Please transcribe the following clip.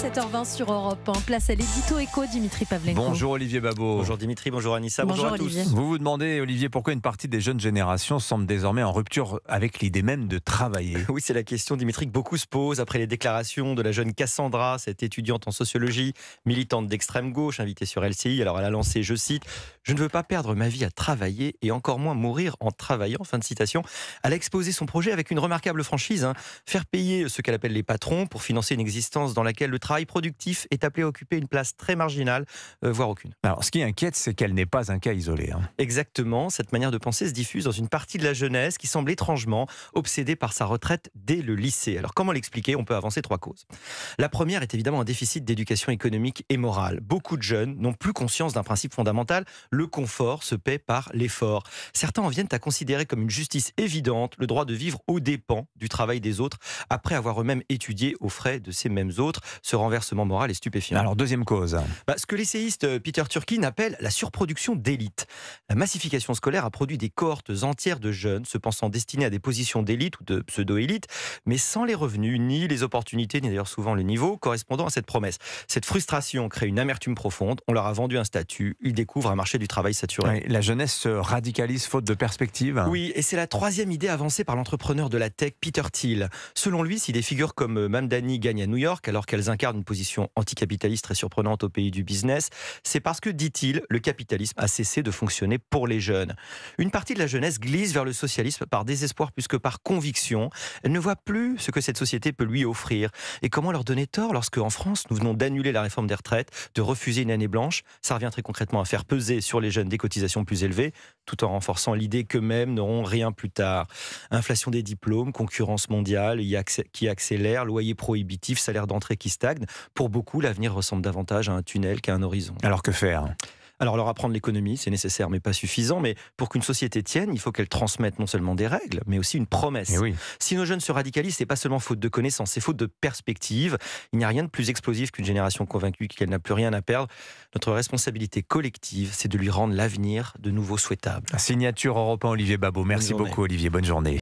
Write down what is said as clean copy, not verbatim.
7h20 sur Europe 1. Place à l'édito éco, Dimitri Pavlenko. Bonjour Olivier Babot. Bonjour Dimitri, bonjour Anissa, Bonjour à Olivier. tous. Vous vous demandez, Olivier, pourquoi une partie des jeunes générations semble désormais en rupture avec l'idée même de travailler. Oui, c'est la question, Dimitri, que beaucoup se posent après les déclarations de la jeune Cassandra, cette étudiante en sociologie, militante d'extrême gauche, invitée sur LCI. Alors elle a lancé, je cite, « Je ne veux pas perdre ma vie à travailler et encore moins mourir en travaillant », fin de citation. Elle a exposé son projet avec une remarquable franchise, faire payer ce qu'elle appelle les patrons pour financer une existence dans laquelle le travail productif est appelé à occuper une place très marginale, voire aucune. Alors, ce qui inquiète, c'est qu'elle n'est pas un cas isolé. Exactement, cette manière de penser se diffuse dans une partie de la jeunesse qui semble étrangement obsédée par sa retraite dès le lycée. Alors comment l'expliquer? On peut avancer trois causes. La première est évidemment un déficit d'éducation économique et morale. Beaucoup de jeunes n'ont plus conscience d'un principe fondamental, le confort se paie par l'effort. Certains en viennent à considérer comme une justice évidente le droit de vivre aux dépens du travail des autres, après avoir eux-mêmes étudié aux frais de ces mêmes autres. Ce renversement moral est stupéfiant. Alors, deuxième cause. Ce que l'essayiste Peter Turkin appelle la surproduction d'élite. La massification scolaire a produit des cohortes entières de jeunes se pensant destinés à des positions d'élite ou de pseudo-élite, mais sans les revenus, ni les opportunités, ni d'ailleurs souvent le niveau correspondant à cette promesse. Cette frustration crée une amertume profonde. On leur a vendu un statut, ils découvrent un marché du travail saturé. Oui, la jeunesse se radicalise faute de perspective. Oui, et c'est la troisième idée avancée par l'entrepreneur de la tech, Peter Thiel. Selon lui, si des figures comme Mamdani gagnent à New York alors qu'elles incarnent une position anticapitaliste très surprenante au pays du business, c'est parce que, dit-il, le capitalisme a cessé de fonctionner pour les jeunes. Une partie de la jeunesse glisse vers le socialisme par désespoir plus que par conviction. Elle ne voit plus ce que cette société peut lui offrir. Et comment leur donner tort lorsque, en France, nous venons d'annuler la réforme des retraites, de refuser une année blanche? Ça revient très concrètement à faire peser sur les jeunes des cotisations plus élevées, tout en renforçant l'idée qu'eux-mêmes n'auront rien plus tard. Inflation des diplômes, concurrence mondiale qui accélère, loyer prohibitif, salaire d'entrée qui stagne. Pour beaucoup, l'avenir ressemble davantage à un tunnel qu'à un horizon. Alors que faire? Alors leur apprendre l'économie, c'est nécessaire mais pas suffisant. Mais pour qu'une société tienne, il faut qu'elle transmette non seulement des règles, mais aussi une promesse. Et oui. Si nos jeunes se radicalisent, c'est pas seulement faute de connaissances, c'est faute de perspective. Il n'y a rien de plus explosif qu'une génération convaincue qu'elle n'a plus rien à perdre. Notre responsabilité collective, c'est de lui rendre l'avenir de nouveau souhaitable. Signature Europe 1, Olivier Babot. Merci Bonne journée. beaucoup Olivier, bonne journée.